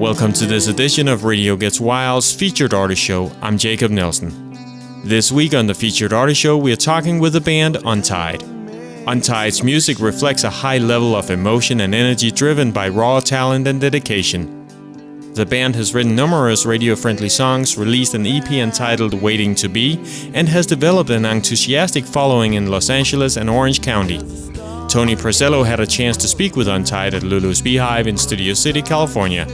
Welcome to this edition of Radio Gets Wild's Featured Artist Show. I'm Jacob Nelson. This week on the Featured Artist Show, we are talking with the band Untyde. Untyde's music reflects a high level of emotion and energy driven by raw talent and dedication. The band has written numerous radio-friendly songs, released an EP entitled Waiting to Be, and has developed an enthusiastic following in Los Angeles and Orange County. Tony Prezello had a chance to speak with Untyde at Lulu's Beehive in Studio City, California.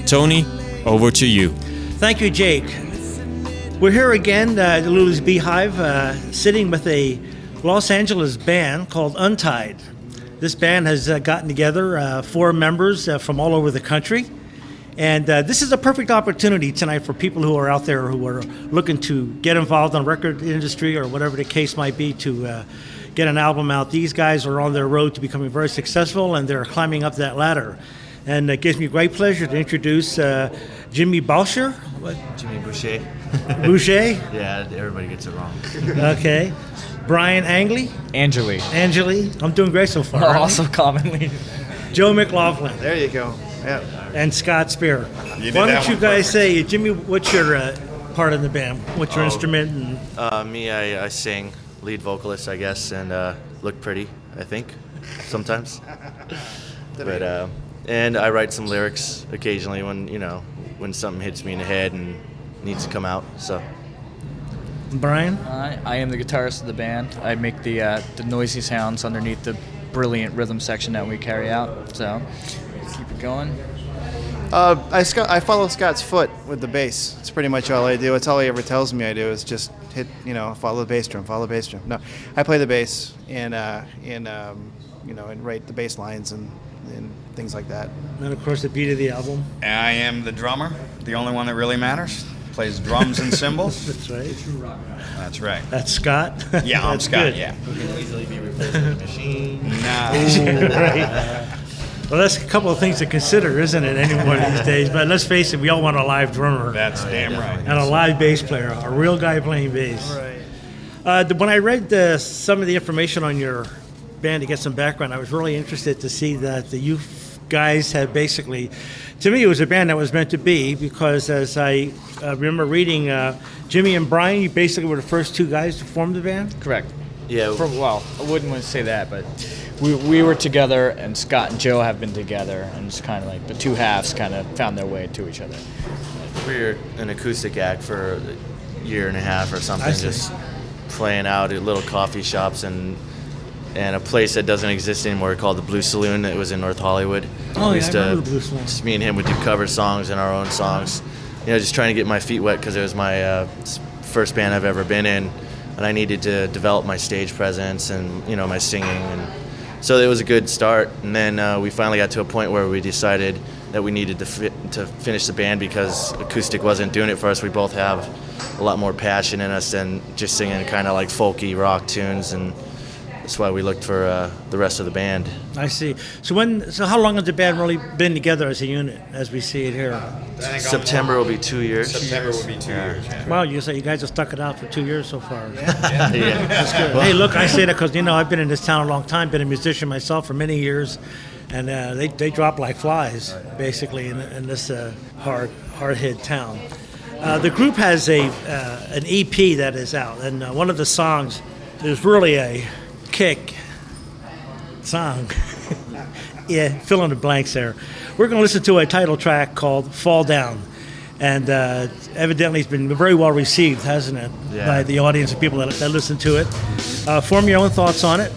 Tony, over to you. Thank you, Jake. We're here again at Lulu's Beehive, sitting with a Los Angeles band called Untyde. This band has gotten together, 4 members from all over the country. And this is a perfect opportunity tonight for people who are out there who are looking to get involved in the record industry or whatever the case might be to get an album out. These guys are on their road to becoming very successful, and they're climbing up that ladder. And it gives me great pleasure to introduce Jimmy Boucher. Jimmy Boucher. Boucher? Yeah, everybody gets it wrong. Okay. Brian Angeli. Angeli. I'm doing great so far. Also commonly. Joe McLaughlin. There you go. Yeah. And Scott Spear. Why don't you guys say, Jimmy, what's your part in the band? What's your instrument? And Me, I sing, lead vocalist, I guess, and look pretty, I think, sometimes. But and I write some lyrics occasionally when something hits me in the head and needs to come out. So. Brian? I am the guitarist of the band. I make the noisy sounds underneath the brilliant rhythm section that we carry out. So keep it going. I follow Scott's foot with the bass. It's pretty much all I do. It's all he ever tells me I do is just hit, follow the bass drum, follow the bass drum. No, I play the bass and write the bass lines and things like that. And of course the beat of the album. I am the drummer, the only one that really matters. Plays drums and cymbals. That's right. That's right. That's Scott. Yeah, I'm Scott. Good. Yeah. We can easily be replaced with a machine. Right. Well, that's a couple of things to consider, isn't it, anymore these days? But let's face it, we all want a live drummer. That's damn right. And a live bass player, a real guy playing bass. Right. When I read some of the information on your band to get some background, I was really interested to see that you guys have basically, to me, it was a band that was meant to be, because as I remember reading, Jimmy and Brian, you basically were the first 2 guys to form the band? Correct. Yeah. Well, I wouldn't want to say that, but we were together, and Scott and Joe have been together, and it's kind of like the 2 halves kind of found their way to each other. We were an acoustic act for a year and a half or something, just playing out at little coffee shops and a place that doesn't exist anymore called the Blue Saloon. It was in North Hollywood. Oh, yeah, I remember the Blue Saloon. Just me and him would do cover songs and our own songs. Just trying to get my feet wet because it was my first band I've ever been in, and I needed to develop my stage presence and my singing, and so it was a good start. And then we finally got to a point where we decided that we needed to finish the band because acoustic wasn't doing it for us. We both have a lot more passion in us than just singing kind of like folky rock tunes, and that's why we looked for the rest of the band. I see. So how long has the band really been together as a unit, as we see it here? September will be 2 years. September will be 2 years. Yeah. Wow, you guys have stuck it out for 2 years so far. Yeah. That's good. Hey, look, I say that because I've been in this town a long time, been a musician myself for many years, and they drop like flies basically in this hard-hit town. The group has an EP that is out, and one of the songs is really a kick song. Yeah, fill in the blanks there. We're going to listen to a title track called Fall Down, and evidently it's been very well received, hasn't it, by the audience and people that listen to it. Form your own thoughts on it.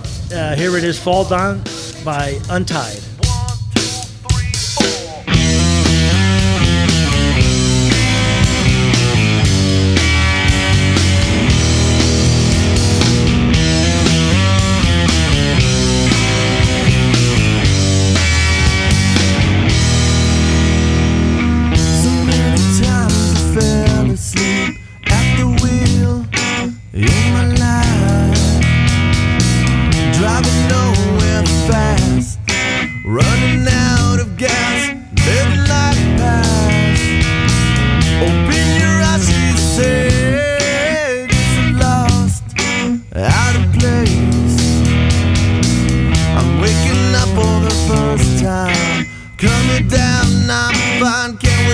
Here it is, Fall Down by Untyde. Driving nowhere fast, running out of gas, living like a past. Open your eyes, you said it's lost, out of place. I'm waking up for the first time, coming down, I'm fine, can't wait.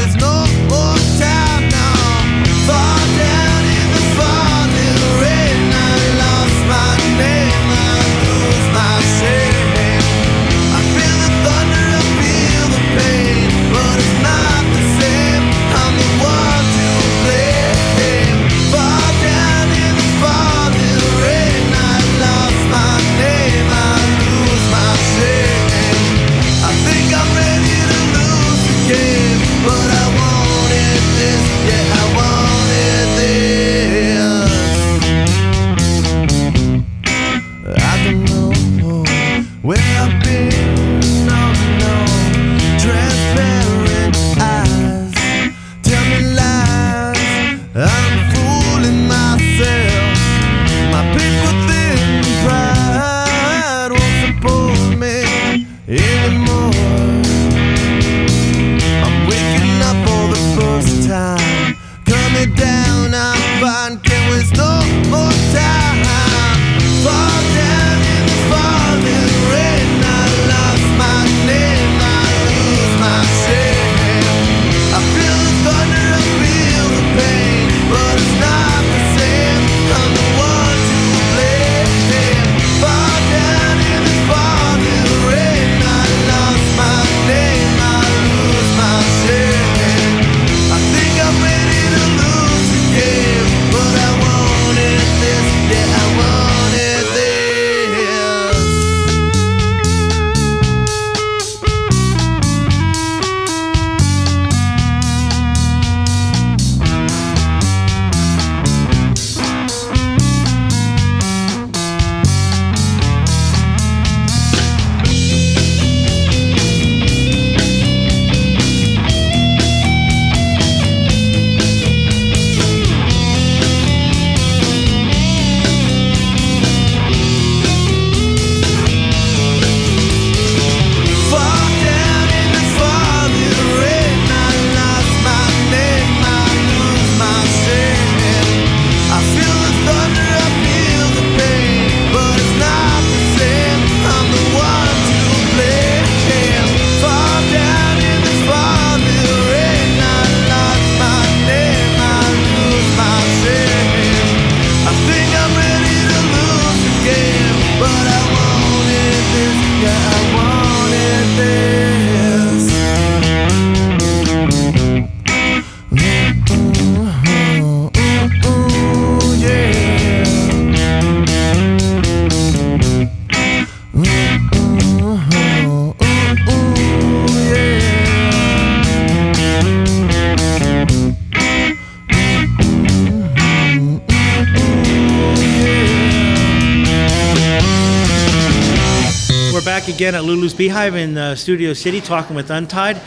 again at Lulu's Beehive in Studio City talking with Untyde.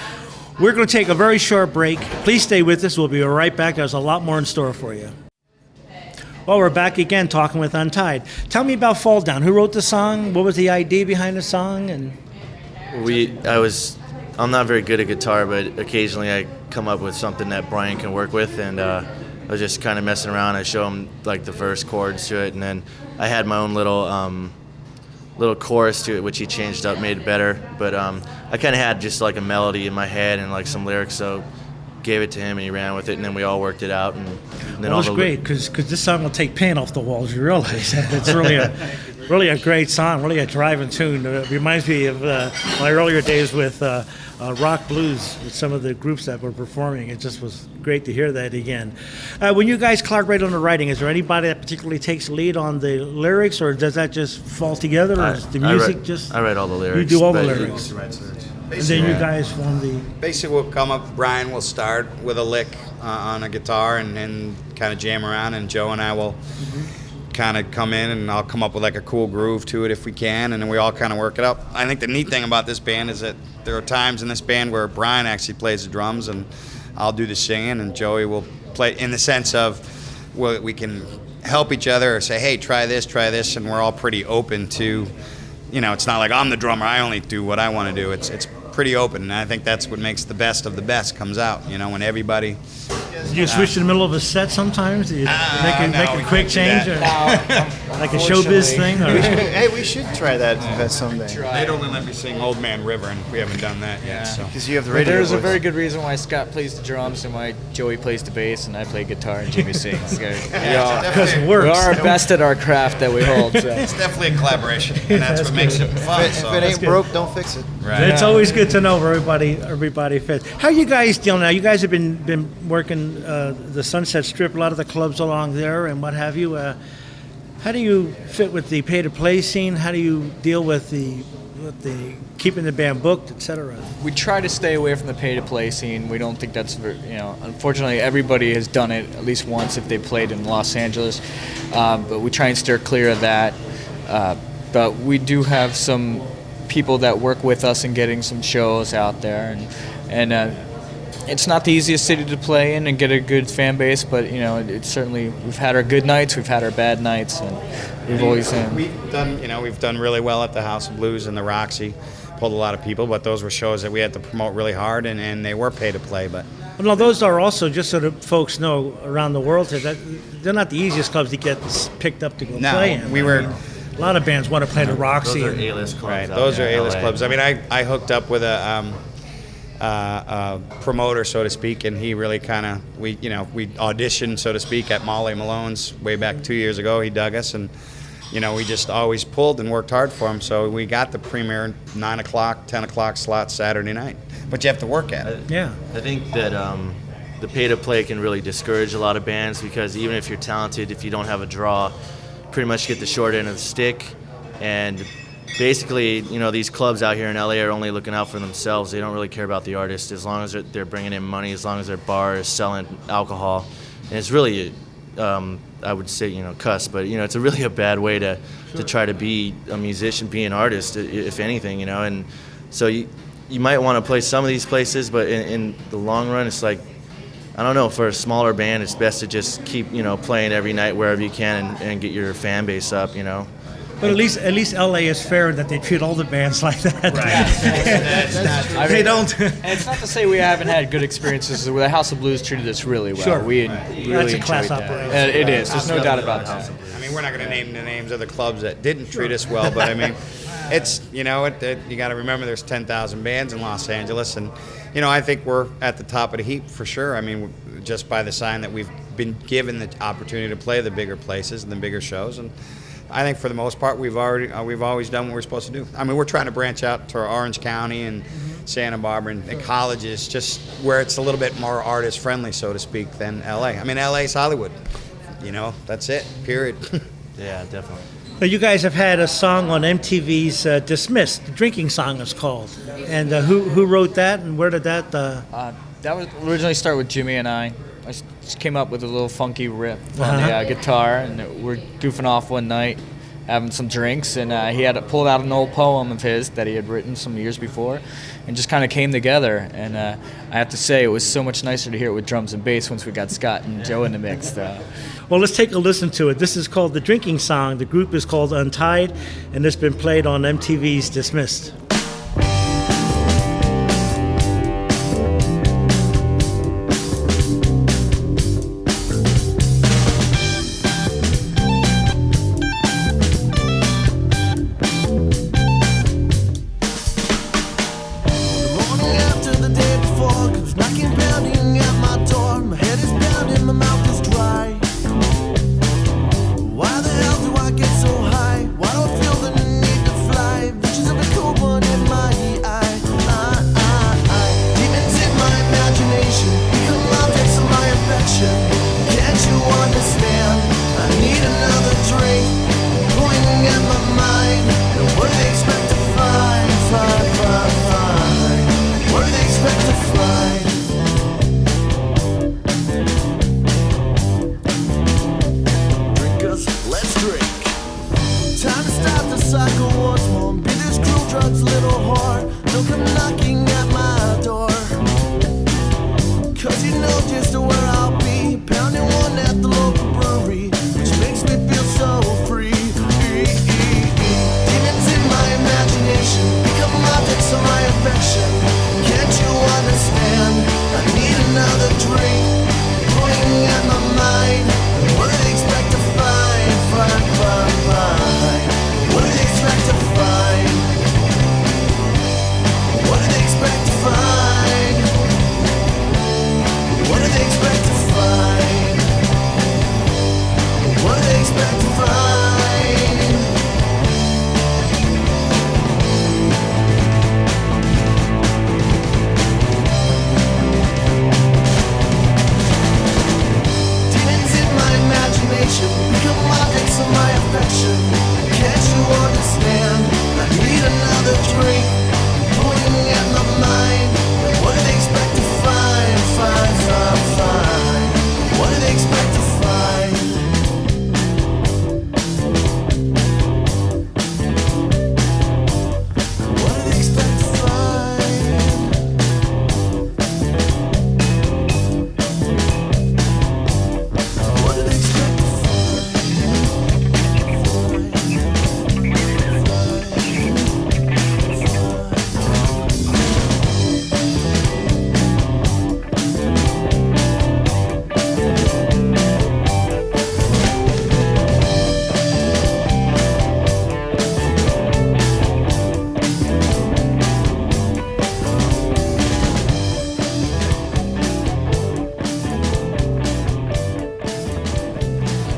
We're going to take a very short break. Please stay with us. We'll be right back. There's a lot more in store for you. Well, we're back again talking with Untyde. Tell me about Fall Down. Who wrote the song? What was the idea behind the song? And I'm not very good at guitar, but occasionally I come up with something that Brian can work with, and I was just kind of messing around. I show him like the verse chords to it, and then I had my own little chorus to it, which he changed up, made it better. But I kind of had just like a melody in my head and like some lyrics, so gave it to him and he ran with it, and then we all worked it out. And then well, it's great because this song will take paint off the walls. You realize that it's really a great song, really a driving tune. It reminds me of my earlier days with rock blues with some of the groups that were performing. It just was great to hear that again. When you guys collaborate on the writing, is there anybody that particularly takes lead on the lyrics, or does that just fall together, or is the music just? I write all the lyrics. You do all the lyrics. And then you guys form the... Basically, we'll come up, Brian will start with a lick on a guitar and kind of jam around, and Joe and I will kind of come in, and I'll come up with like a cool groove to it if we can, and then we all kind of work it up. I think the neat thing about this band is that there are times in this band where Brian actually plays the drums and I'll do the singing, and Joey will play in the sense of we can help each other or say, hey, try this, and we're all pretty open to, it's not like I'm the drummer, I only do what I want to do. It's pretty open, and I think that's what makes the best of the best comes out, when everybody... Do you switch in the middle of a set sometimes? Do you make a quick change? Or like a showbiz thing? Or? Hey, we should try that someday. They'd only let me sing Old Man River, and we haven't done that yet. So. Because you have the radio There's voice. a very good reason why Scott plays the drums and why Joey plays the bass and I play guitar and Jimmy sings. Because it We works. are our best at our craft that we hold. So. It's definitely a collaboration, and that's what makes it fun. If it ain't broke, don't fix it. Right. It's always good to know where everybody fits. How you guys dealing now? You guys have been working the Sunset Strip, a lot of the clubs along there and what have you. How do you fit with the pay-to-play scene? How do you deal with the keeping the band booked, etc.? We try to stay away from the pay-to-play scene. We don't think that's, unfortunately everybody has done it at least once if they played in Los Angeles. But we try and steer clear of that. But we do have some people that work with us in getting some shows out there, and it's not the easiest city to play in and get a good fan base, but it's certainly, we've had our good nights, we've had our bad nights, and we've done really well at the House of Blues and the Roxy, pulled a lot of people, but those were shows that we had to promote really hard, and they were pay to play. But well, no, those are also, just so that folks know around the world, that they're not the easiest clubs to get picked up to go play in. A lot of bands want to play the Roxy. Those are A-list clubs. Right, those are A-list clubs. I mean, I hooked up with a promoter, so to speak, and he really kind of, we auditioned, so to speak, at Molly Malone's way back 2 years ago. He dug us, and we just always pulled and worked hard for him. So we got the premier 9 o'clock, 10 o'clock slot Saturday night. But you have to work at it. Yeah. I think that the pay-to-play can really discourage a lot of bands, because even if you're talented, if you don't have a draw, pretty much get the short end of the stick. And basically, these clubs out here in LA are only looking out for themselves. They don't really care about the artist, as long as they're bringing in money, as long as their bar is selling alcohol. And it's really, I would say, cuss, but it's really a bad way to try to be a musician, be an artist, if anything, And so you might want to play some of these places, but in the long run, it's like, I don't know, for a smaller band, it's best to just keep, playing every night wherever you can and get your fan base up, But at least LA is fair that they treat all the bands like that. Right. They don't. And it's not to say we haven't had good experiences. The House of Blues treated us really well. Sure. We That's really a class enjoyed that. operation. It is. There's no doubt about that. I mean, we're not going to name the names of the clubs that didn't treat us well, but I mean, it's, you got to remember there's 10,000 bands in Los Angeles, and, I think we're at the top of the heap for sure. I mean, just by the sign that we've been given the opportunity to play the bigger places and the bigger shows, and I think for the most part we've always done what we're supposed to do. I mean, we're trying to branch out to Orange County and Santa Barbara and colleges, just where it's a little bit more artist friendly, so to speak, than LA. I mean, LA's Hollywood. That's it. Period. Yeah, definitely. Now, you guys have had a song on MTV's Dismissed, the drinking song it's called. And who wrote that, and where did that... That was originally started with Jimmy and I. I just came up with a little funky riff on the guitar, and we're goofing off one night, having some drinks, and he had pulled out an old poem of his that he had written some years before, and just kind of came together. And I have to say, it was so much nicer to hear it with drums and bass once we got Scott and Joe in the mix. Well, let's take a listen to it. This is called The Drinking Song. The group is called Untyde, and it's been played on MTV's Dismissed.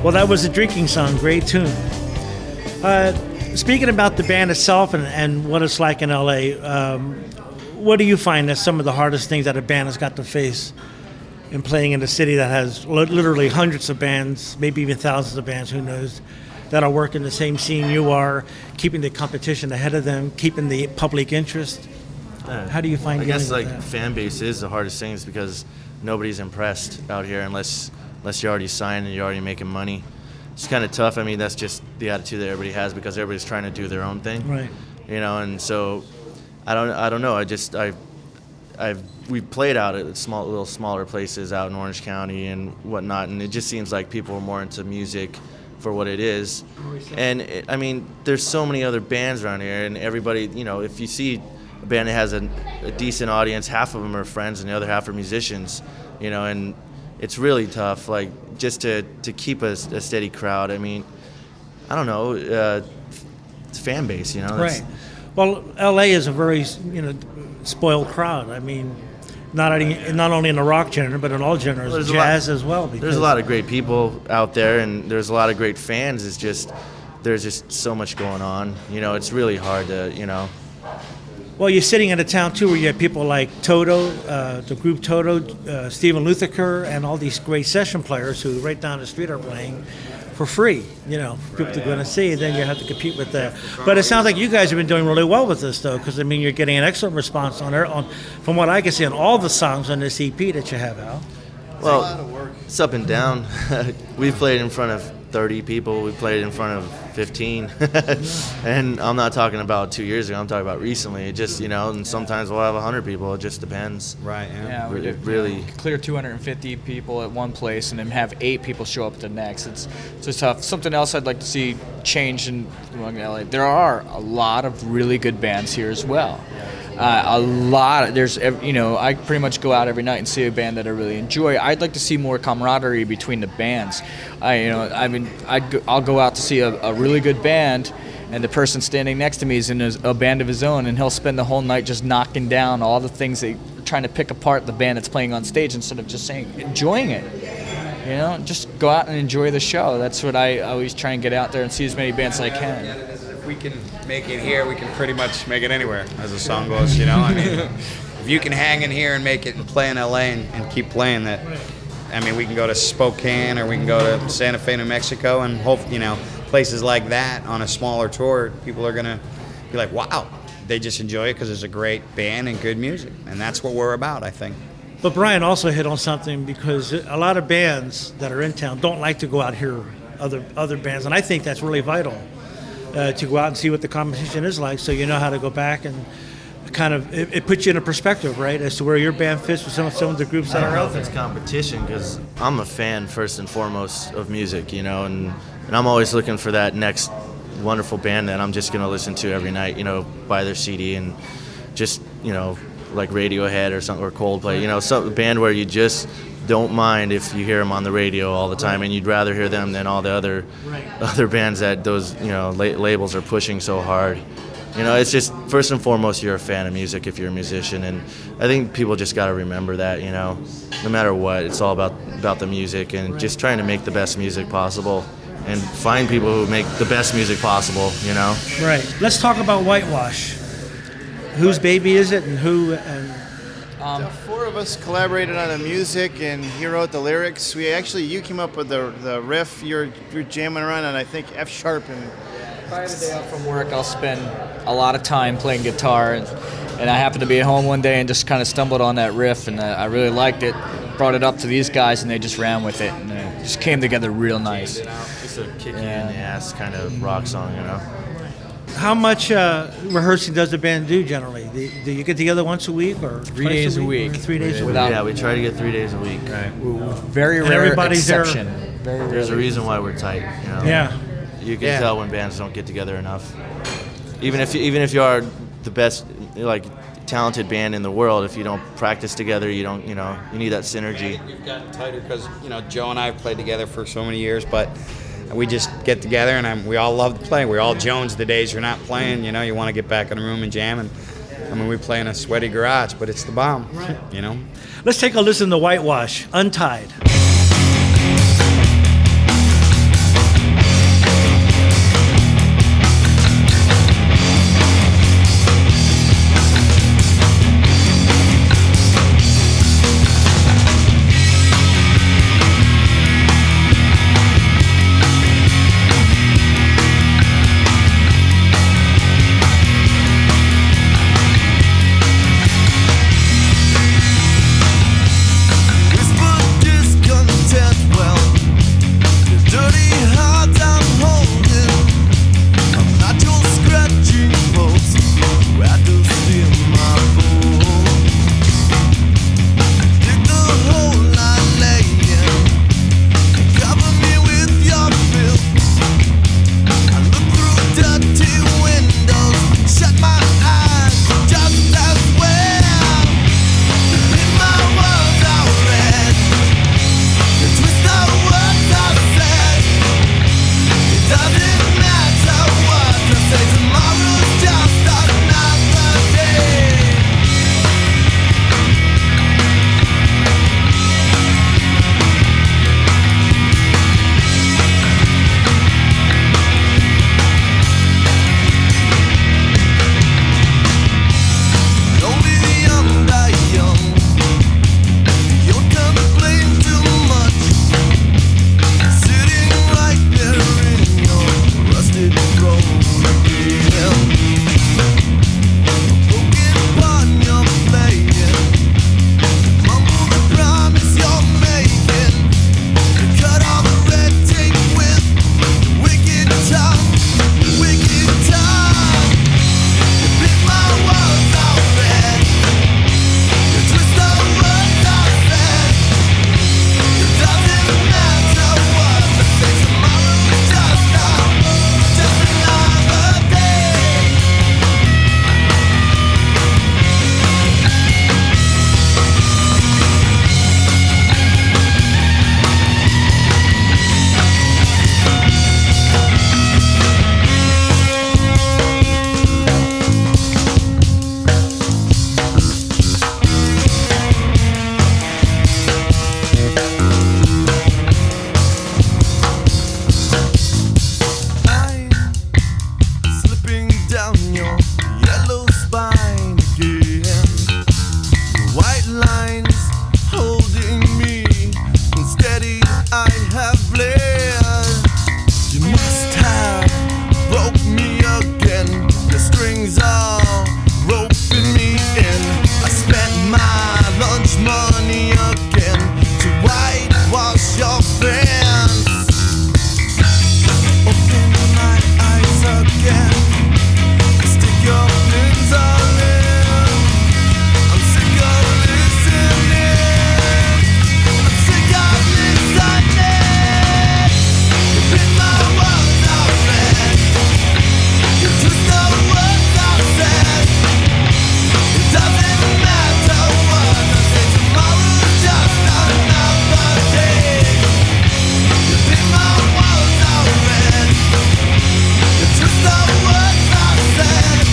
Well, that was a drinking song. Great tune. Speaking about the band itself and what it's like in LA, what do you find as some of the hardest things that a band has got to face in playing in a city that has literally hundreds of bands, maybe even thousands of bands, who knows, that are working the same scene you are, keeping the competition ahead of them, keeping the public interest? How do you find I dealing guess with like that? fan base is the hardest thing, is because nobody's impressed out here unless you're already signed and you're already making money. It's kind of tough. I mean, that's just the attitude that everybody has, because everybody's trying to do their own thing. Right. You know, and so I don't know. We've played out at little smaller places out in Orange County and whatnot, and it just seems like people are more into music for what it is. And I mean, there's so many other bands around here, and everybody, you know, if you see a band that has a decent audience, half of them are friends and the other half are musicians, you know, and it's really tough, like, just to keep a steady crowd. I mean, I don't know, it's fan base, you know. Right. Well, LA is a very, spoiled crowd. I mean, not only in the rock genre, but in all genres, Well, jazz as well. There's a lot of great people out there, and there's a lot of great fans. It's just, there's just so much going on. You know, it's really hard to, Well, you're sitting in a town, too, where you have people like Toto, the group Toto, Stephen Luthiker, and all these great session players who right down the street are playing for free, people to go and see, and then you have to compete with that. But it sounds like you guys have been doing really well with this, though, because, I mean, you're getting an excellent response from what I can see, on all the songs on this EP that you have out. Well, it's up and down. We've played in front of 30 people. We played in front of 15. And I'm not talking about 2 years ago. I'm talking about recently. It just, and sometimes we'll have 100 people. It just depends. Right. Yeah. Yeah, we did Really. clear 250 people at one place and then have 8 people show up at the next. It's just tough. Something else I'd like to see change in LA. There are a lot of really good bands here as well. I pretty much go out every night and see a band that I really enjoy. I'd like to see more camaraderie between the bands. I'll go out to see a really good band, and the person standing next to me is in a band of his own, and he'll spend the whole night just knocking down all the things trying to pick apart the band that's playing on stage instead of just enjoying it. Just go out and enjoy the show. That's what I always try and get out there and see as many bands as I can. If we can make it here, we can pretty much make it anywhere, as the song goes. If you can hang in here and make it and play in LA and keep playing that. We can go to Spokane or we can go to Santa Fe, New Mexico, and hope places like that on a smaller tour. People are gonna be like, wow, they just enjoy it because it's a great band and good music, and that's what we're about, I think. But Brian also hit on something, because a lot of bands that are in town don't like to go out here other bands, and I think that's really vital to go out and see what the competition is like, so you know how to go back and kind of it puts you in a perspective, right, as to where your band fits with some of the groups that are out there. It's competition because I'm a fan first and foremost of music, and I'm always looking for that next wonderful band that I'm just gonna listen to every night, buy their CD and just like Radiohead or something, or Coldplay, some band where you just don't mind if you hear them on the radio all the time, and you'd rather hear them than all the other bands that those labels are pushing so hard. It's just first and foremost you're a fan of music if you're a musician, and I think people just got to remember that. No matter what, it's all about the music and just trying to make the best music possible and find people who make the best music possible. Right. Let's talk about Whitewash. Whose baby is it, and who? The 4 of us collaborated on the music, and he wrote the lyrics. You came up with the riff. You're jamming around on, I think, F sharp. And if I have a day off from work, I'll spend a lot of time playing guitar, and I happened to be at home one day and just kind of stumbled on that riff, and I really liked it. Brought it up to these guys, and they just ran with it, and it just came together real nice. Just a kick you in the ass kind of rock song, How much rehearsing does the band do generally? Do you get together once a week or 3 days a week? Or 3 days a week. Yeah, we try to get 3 days a week. Right. Very rare everybody's exception. There's a reason why we're tight. Yeah. You can tell when bands don't get together enough. Even if you are the best, talented band in the world, if you don't practice together, you don't. You need that synergy. We've gotten tighter because Joe and I have played together for so many years, but we just get together and we all love to play. We all Jones the days you're not playing. You want to get back in the room and jam. And we play in a sweaty garage, but it's the bomb. Right. Let's take a listen to Whitewash, Untyde. Just lines holding me, and steady I have bled. You must have broke me again. The strings are roping me in. I spent my lunch money again to whitewash your fence. Open my eyes again. Stick your pins all in. I'm sick of listening. I'm sick of listening. You pin my words out red. You twist the words I said. It doesn't matter what I say. Tomorrow's just another day. You pin my words out red. You twist the words I said.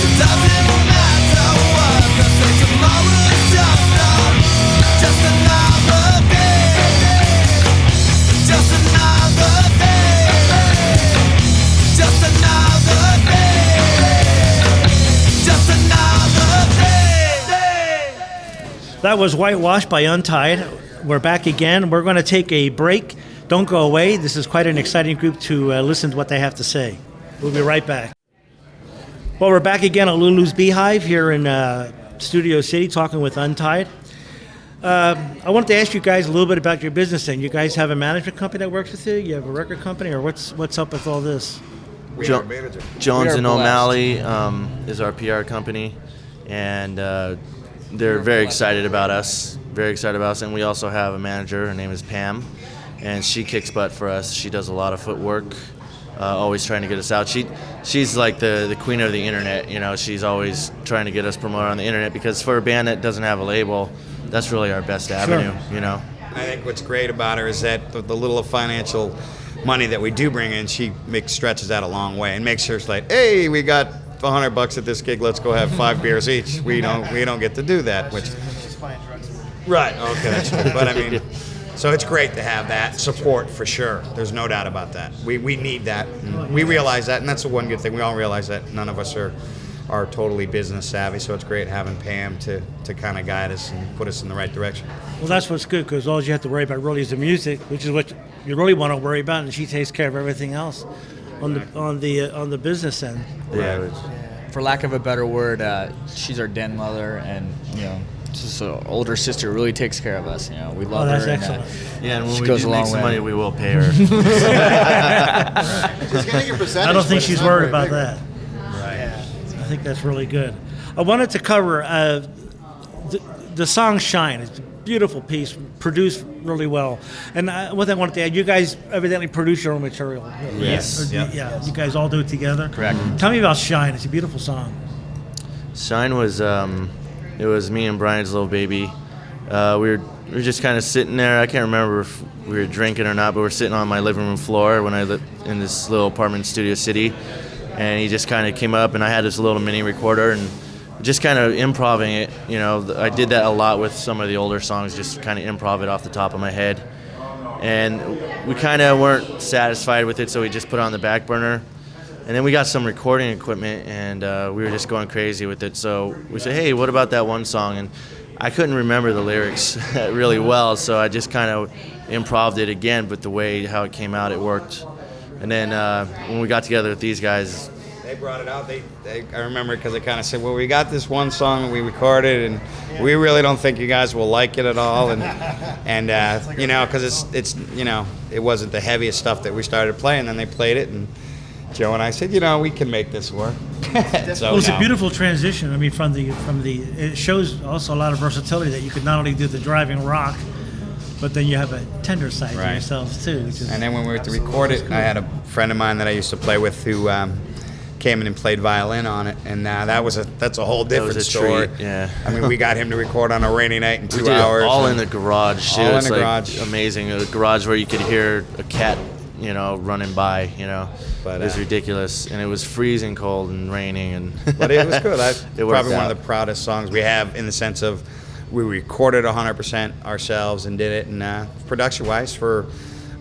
It doesn't matter what I say. Tomorrow's just another day. Just another day. Just another day. Just another day. That was Whitewash by Untyde. We're back again. We're going to take a break. Don't go away. This is quite an exciting group to listen to what they have to say. We'll be right back. Well, we're back again at Lulu's Beehive here in Studio City talking with Untyde. I wanted to ask you guys a little bit about your business then. You guys have a management company that works with you? You have a record company? Or what's up with all this? Jones We and are O'Malley is our PR company, and they're very excited about us. Very excited about us, and we also have a manager. Her name is Pam, and she kicks butt for us. She does a lot of footwork, always trying to get us out. She's like the queen of the internet. You know, she's always trying to get us promoted on the internet, because for a band that doesn't have a label, that's really our best avenue. You know. I think what's great about her is that the little financial money that we do bring in, she stretches that a long way and makes sure it's like, hey, we got $100 at this gig. Let's go have 5 beers each. We don't get to do that. Which, right? Okay, that's true. But I mean, so it's great to have that support for sure. There's no doubt about that. We need that. And we realize that, and that's the one good thing. We all realize that none of us are totally business savvy, so it's great having Pam to kind of guide us and put us in the right direction. Well, that's what's good, because all you have to worry about really is the music, which is what you really want to worry about, and she takes care of everything else on the business end. Yeah. For lack of a better word, she's our den mother, and just an older sister really takes care of us. We love that's her. excellent. Yeah, and when She we goes do a make long some way. money, we will pay her. She's getting a percentage. I don't think but she's it's not worried very about big. that. I think that's really good. I wanted to cover the song "Shine." It's a beautiful piece, produced really well. And what I wanted to add, you guys evidently produce your own material. Yes. Yeah. You guys all do it together. Correct. Tell me about "Shine." It's a beautiful song. Shine was it was me and Brian's little baby. We were just kind of sitting there. I can't remember if we were drinking or not, but we're sitting on my living room floor when I lived in this little apartment in Studio City. And he just kind of came up, and I had this little mini recorder, and just kind of improvising it. I did that a lot with some of the older songs, just kind of improv it off the top of my head. And we kind of weren't satisfied with it, so we just put it on the back burner. And then we got some recording equipment, and we were just going crazy with it. So we said, hey, what about that one song? And I couldn't remember the lyrics really well, so I just kind of improv'd it again, but the way how it came out, it worked. And then when we got together with these guys, They brought it out. I remember because they kind of said, well, we got this one song that we recorded, and we really don't think you guys will like it at all. And because it's it wasn't the heaviest stuff that we started playing. Then they played it, and Joe and I said, we can make this work. Well, it's a beautiful transition. I mean, from the it shows also a lot of versatility that you could not only do the driving rock, but then you have a tender side to Right. yourselves too. Which is, And then when we were to record it, I had a friend of mine that I used to play with who came in and played violin on it, and that's a whole different was a story. treat, yeah. I mean, we got him to record on a rainy night in 2 we did hours. it all and- in the garage, too. All in It's the like garage. amazing. A garage where you could hear a cat, running by, But, it was ridiculous. And it was freezing cold and raining. And But it was good. It worked Probably one out. of the proudest songs we have, in the sense of we recorded 100% ourselves and did it. And production-wise, for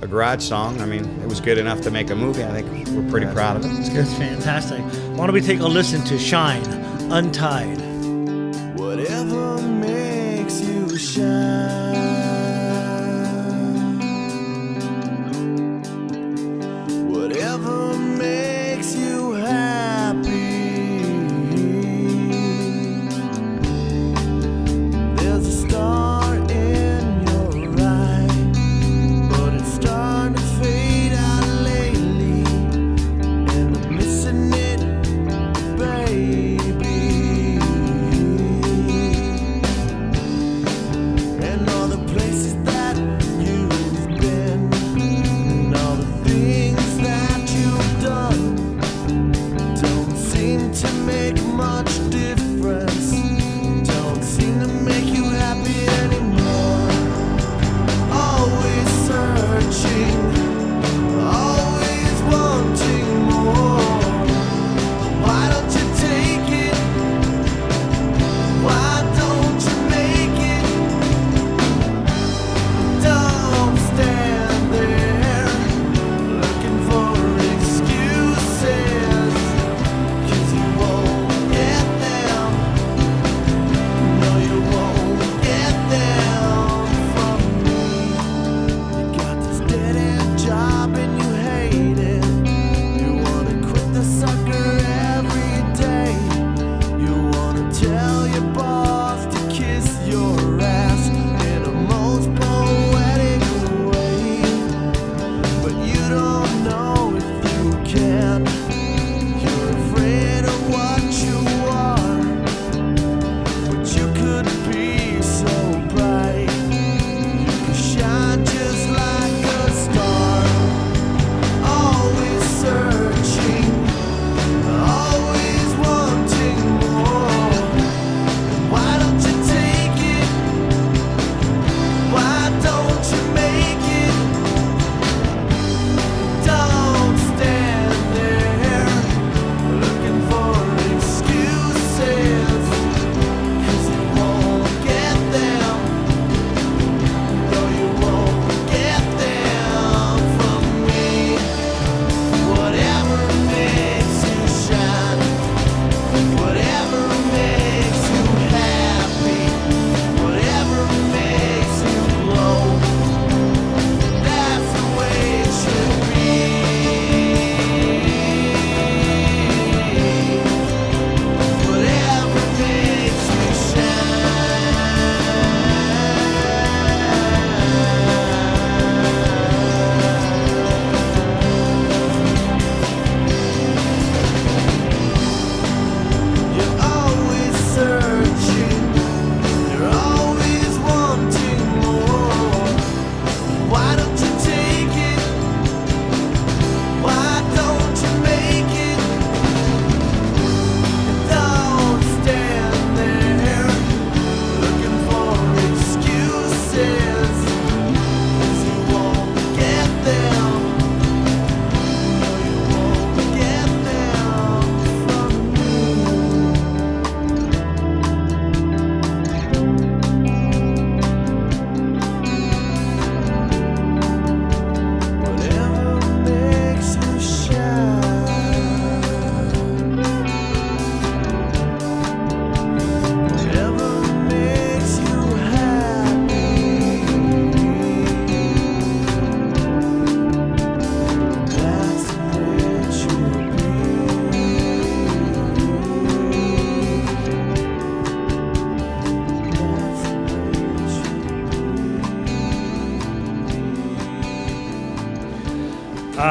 a garage song, I mean, it was good enough to make a movie. I think we're pretty proud of it. It's good. it's fantastic. Why don't we take a listen to "Shine," Untyde. Whatever may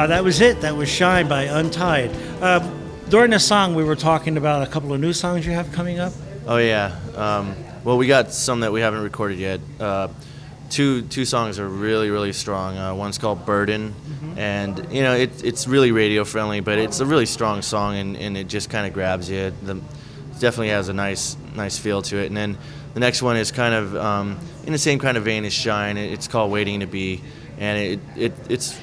That was it. That was Shine by Untyde. During the song, we were talking about a couple of new songs you have coming up. Oh yeah. Well, we got some that we haven't recorded yet. Two songs are really strong. One's called Burden, and it's really radio friendly, but it's a really strong song, and it just kind of grabs you. It definitely has a nice feel to it. And then the next one is kind of in the same kind of vein as Shine. It's called Waiting to Be, and it's,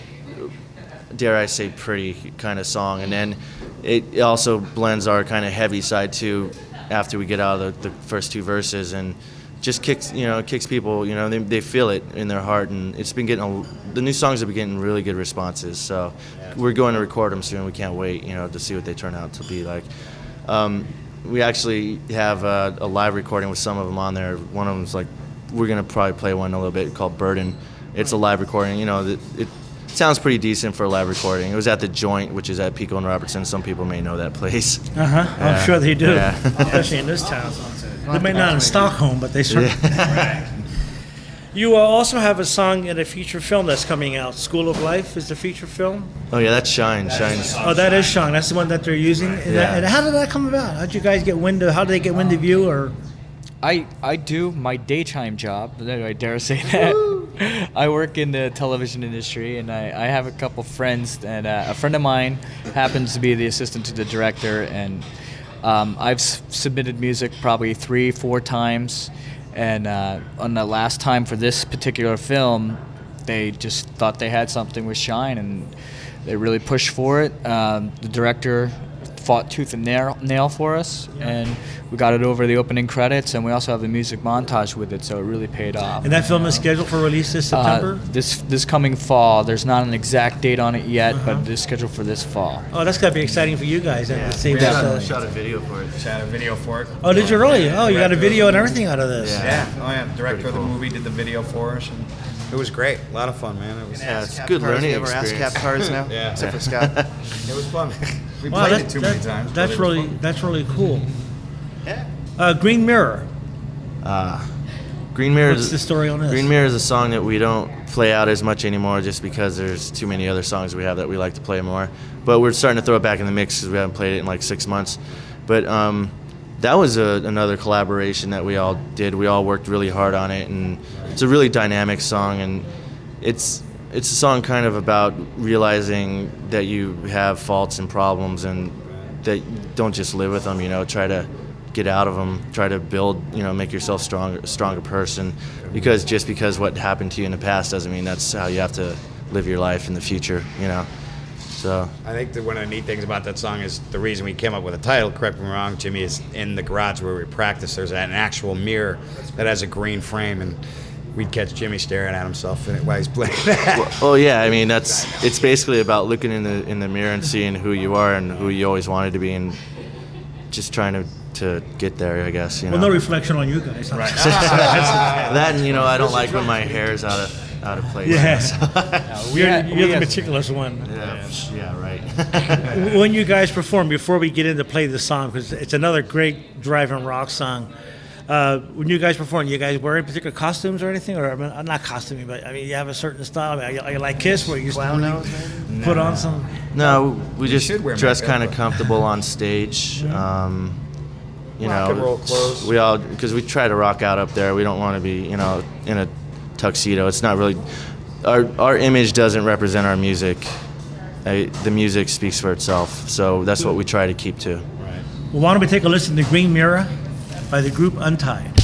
dare I say, pretty kind of song. And then it also blends our kind of heavy side too after we get out of the first two verses, and just kicks people, they feel it in their heart, and it's been getting the new songs have been getting really good responses. So we're going to record them soon. We can't wait, to see what they turn out to be like. We actually have a live recording with some of them on there. One of them's like, we're gonna probably play one in a little bit called Burden. It's a live recording. It sounds pretty decent for a live recording. It was at the Joint, which is at Pico and Robertson. Some people may know that place. I'm sure they do, Yeah. especially in this town. They may not in Stockholm, but they certainly. You also have a song in a feature film that's coming out. School of Life is the feature film. Oh yeah, that's Shine. Shine's. Oh, that is Shine. That's the one that they're using. And how did that come about? How did you guys get wind of? How did they get wind of you? Or I do my daytime job, I dare say that. I work in the television industry, and I have a couple friends, and a friend of mine happens to be the assistant to the director, and I've submitted music probably 3-4 times, and on the last time for this particular film, they just thought they had something with Shine, and they really pushed for it. The director fought tooth and nail for us, and we got it over the opening credits, and we also have a music montage with it, so it really paid off. and that film is scheduled for release this September. This coming fall. There's not an exact date on it yet, but it is scheduled for this fall. Oh, that's got to be exciting for you guys. And to see We that, shot a video for it. Shot a video for it. Oh, did you really? Oh, you got a video and everything out of this. Yeah. Oh yeah. Director of the cool. movie did the video for us, and it was great. A lot of fun, man. It was. Yeah, it's a good learning You ever experience. ASCAP cards now? Yeah. Except for Scott. It was fun. We Wow, played it too many times. That's but it was really fun. that's really cool. Yeah. Green Mirror. Green Mirror. What's the story on this? Green Mirror is a song that we don't play out as much anymore, just because there's too many other songs we have that we like to play more. But we're starting to throw it back in the mix because we haven't played it in like 6 months. But that was another collaboration that we all did. We all worked really hard on it, and it's a really dynamic song, and it's a song kind of about realizing that you have faults and problems, and that you don't just live with them. Try to get out of them. Try to build. Make yourself a stronger person. Because what happened to you in the past doesn't mean that's how you have to live your life in the future. So I think that one of the neat things about that song is the reason we came up with the title, correct me if I'm wrong, Jimmy, is in the garage where we practice, there's an actual mirror that has a green frame, and we'd catch Jimmy staring at himself in it while he's playing that. Well, yeah. I mean, it's basically about looking in the mirror and seeing who you are and who you always wanted to be, and just trying to get there, I guess. Well, no reflection on you guys. Right. That, and I don't like when my hair's out of place. Yes. You're the have- meticulous one. Yeah, right. When you guys perform, before we get into play the song, because it's another great drive-in rock song. When you guys perform, you guys wearing particular costumes or anything, or not costuming, but you have a certain style. Are you like Kiss, where you used Clown to nose, maybe? put on some? No, we just should wear dress makeup, kind of but- comfortable on stage. Rock and roll clothes. We all, because we try to rock out up there. We don't want to be, in a tuxedo. It's not really, our image doesn't represent our music. The music speaks for itself. So that's what we try to keep to. Well, why don't we take a listen to Green Mirror by the group Untyde?